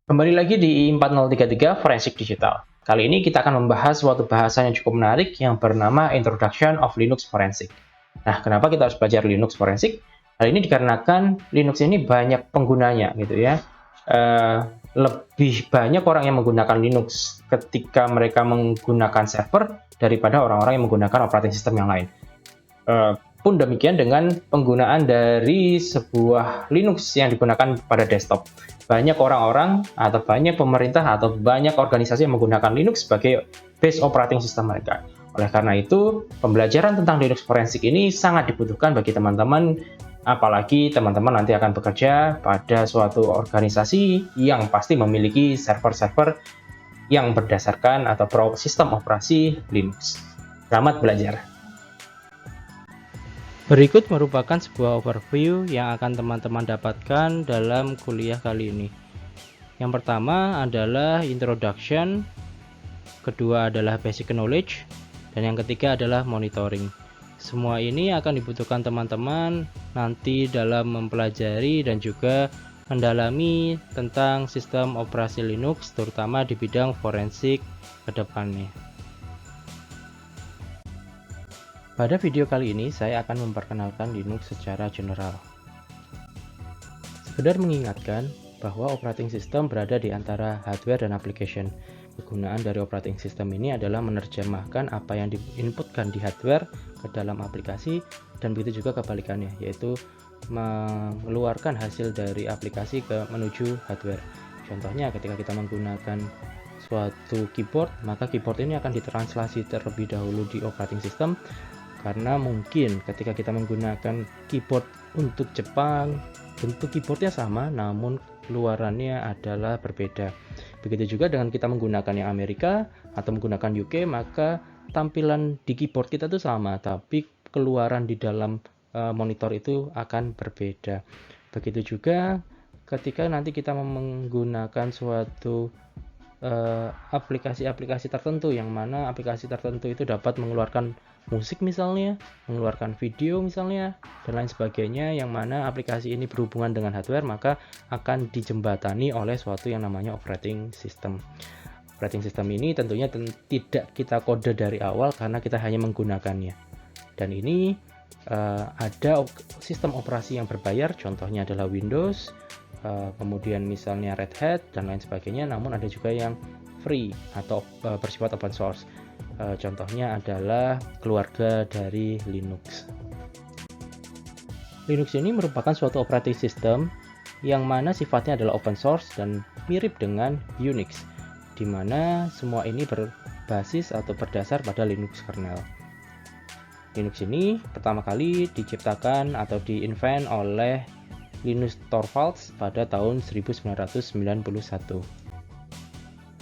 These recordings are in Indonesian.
Kembali lagi di 4033 Forensik Digital. Kali ini kita akan membahas suatu bahasan yang cukup menarik yang bernama Introduction of Linux Forensic. Nah, kenapa kita harus belajar Linux Forensic? Hal ini dikarenakan Linux ini banyak penggunanya, gitu ya. Lebih banyak orang yang menggunakan Linux ketika mereka menggunakan server daripada orang-orang yang menggunakan operating system yang lain. Pun demikian dengan penggunaan dari sebuah Linux yang digunakan pada desktop. Banyak orang-orang atau banyak pemerintah atau banyak organisasi yang menggunakan Linux sebagai base operating system mereka. Oleh karena itu, pembelajaran tentang Linux forensik ini sangat dibutuhkan bagi teman-teman, apalagi teman-teman nanti akan bekerja pada suatu organisasi yang pasti memiliki server-server yang berdasarkan atau sistem operasi Linux. Selamat belajar. Berikut merupakan sebuah overview yang akan teman-teman dapatkan dalam kuliah kali ini. Yang pertama adalah introduction, kedua adalah basic knowledge, dan yang ketiga adalah monitoring. Semua ini akan dibutuhkan teman-teman nanti dalam mempelajari dan juga mendalami tentang sistem operasi Linux, terutama di bidang forensik ke depannya. Pada video kali ini, saya akan memperkenalkan Linux secara general. Sekedar mengingatkan bahwa operating system berada di antara hardware dan application. Kegunaan dari operating system ini adalah menerjemahkan apa yang diinputkan di hardware ke dalam aplikasi, dan begitu juga kebalikannya, yaitu mengeluarkan hasil dari aplikasi ke menuju hardware. Contohnya ketika kita menggunakan suatu keyboard, maka keyboard ini akan ditranslasi terlebih dahulu di operating system, karena mungkin ketika kita menggunakan keyboard untuk Jepang, bentuk keyboardnya sama namun keluarannya adalah berbeda. Begitu juga dengan kita menggunakan yang Amerika atau menggunakan UK, maka tampilan di keyboard kita itu sama, tapi keluaran di dalam monitor itu akan berbeda. Begitu juga ketika nanti kita menggunakan suatu aplikasi-aplikasi tertentu, yang mana aplikasi tertentu itu dapat mengeluarkan musik misalnya, mengeluarkan video misalnya, dan lain sebagainya, yang mana aplikasi ini berhubungan dengan hardware, maka akan dijembatani oleh suatu yang namanya operating system. Operating system ini tentunya tidak kita kode dari awal karena kita hanya menggunakannya. Dan ini ada sistem operasi yang berbayar, contohnya adalah Windows, kemudian misalnya Red Hat dan lain sebagainya, namun ada juga yang free atau bersifat open source. Contohnya adalah keluarga dari Linux. Linux ini merupakan suatu operating system yang mana sifatnya adalah open source dan mirip dengan Unix, di mana semua ini berbasis atau berdasar pada Linux kernel. Linux ini pertama kali diciptakan atau di-invent oleh Linus Torvalds pada tahun 1991.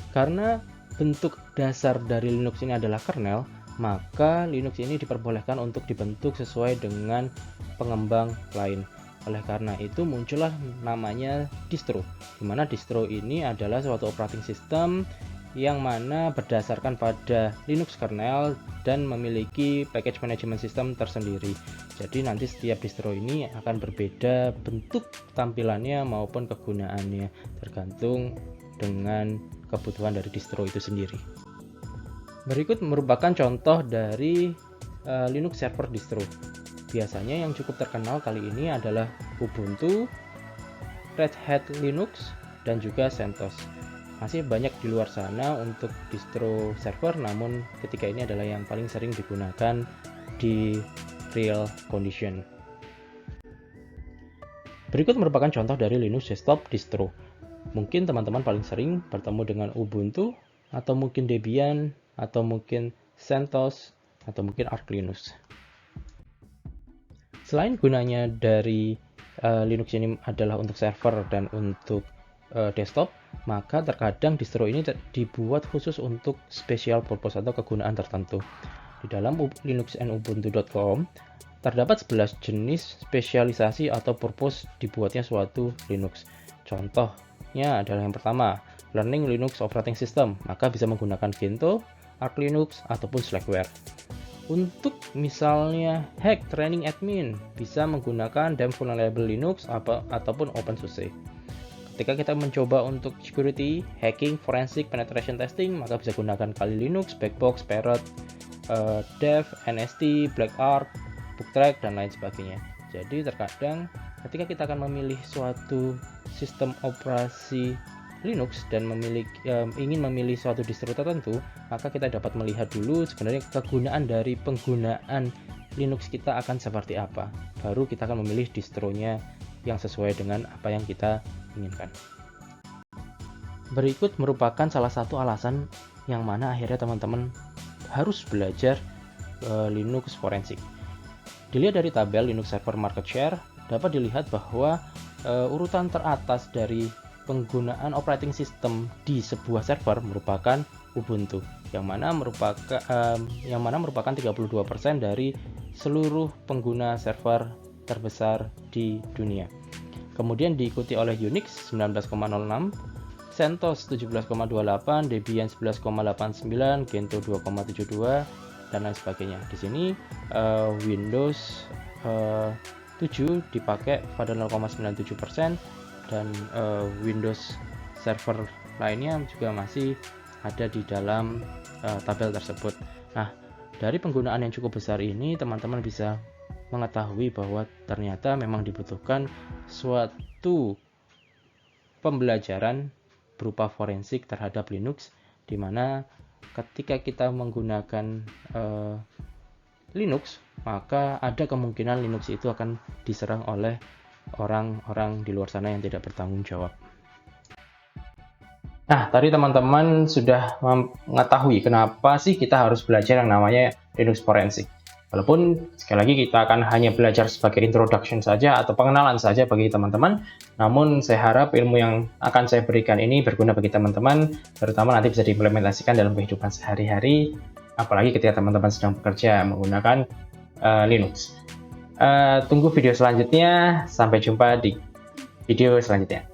Karena bentuk dasar dari Linux ini adalah kernel, maka Linux ini diperbolehkan untuk dibentuk sesuai dengan pengembang lain. Oleh karena itu muncullah namanya distro, di mana distro ini adalah suatu operating system yang mana berdasarkan pada Linux kernel dan memiliki package management system tersendiri. Jadi nanti setiap distro ini akan berbeda bentuk tampilannya maupun kegunaannya, tergantung dengan kebutuhan dari distro itu sendiri. Berikut merupakan contoh dari Linux server distro. Biasanya yang cukup terkenal kali ini adalah Ubuntu, Red Hat Linux, dan juga CentOS. Masih banyak di luar sana untuk distro server, namun ketika ini adalah yang paling sering digunakan di real condition. Berikut merupakan contoh dari Linux desktop distro. Mungkin teman-teman paling sering bertemu dengan Ubuntu, atau mungkin Debian, atau mungkin CentOS, atau mungkin Arch Linux. Selain gunanya dari Linux ini adalah untuk server dan untuk desktop, maka terkadang distro ini dibuat khusus untuk special purpose atau kegunaan tertentu. Di dalam linuxandubuntu.com terdapat 11 jenis spesialisasi atau purpose dibuatnya suatu Linux. Contohnya adalah yang pertama, Learning Linux Operating System, maka bisa menggunakan Gentoo, Arch Linux, ataupun Slackware. Untuk misalnya hack training admin, bisa menggunakan Damn Vulnerable Linux ataupun OpenSUSE. Ketika kita mencoba untuk security, hacking, forensic, penetration testing, maka bisa gunakan Kali Linux, Blackbox, Parrot, Dev, NST, BlackArch, Booktrack, dan lain sebagainya. Jadi terkadang ketika kita akan memilih suatu sistem operasi Linux dan ingin memilih suatu distro tertentu, maka kita dapat melihat dulu sebenarnya kegunaan dari penggunaan Linux kita akan seperti apa. Baru kita akan memilih distronya yang sesuai dengan apa yang kita inginkan. Berikut merupakan salah satu alasan yang mana akhirnya teman-teman harus belajar Linux forensik. Dilihat dari tabel Linux Server Market Share, dapat dilihat bahwa urutan teratas dari penggunaan operating system di sebuah server merupakan Ubuntu, yang mana merupakan 32% dari seluruh pengguna server terbesar di dunia. Kemudian diikuti oleh Unix 19,06, CentOS 17,28, Debian 11,89, Gentoo 2,72, dan lain sebagainya. Di sini Windows 7 dipakai pada 0,97%, dan Windows Server lainnya juga masih ada di dalam tabel tersebut. Nah, dari penggunaan yang cukup besar ini, teman-teman bisa mengetahui bahwa ternyata memang dibutuhkan suatu pembelajaran berupa forensik terhadap Linux, di mana ketika kita menggunakan Linux, maka ada kemungkinan Linux itu akan diserang oleh orang-orang di luar sana yang tidak bertanggung jawab. Nah, tadi teman-teman sudah mengetahui kenapa sih kita harus belajar yang namanya Linux forensik. Walaupun sekali lagi kita akan hanya belajar sebagai introduction saja atau pengenalan saja bagi teman-teman, namun saya harap ilmu yang akan saya berikan ini berguna bagi teman-teman, terutama nanti bisa diimplementasikan dalam kehidupan sehari-hari, apalagi ketika teman-teman sedang bekerja menggunakan Linux. Tunggu video selanjutnya, sampai jumpa di video selanjutnya.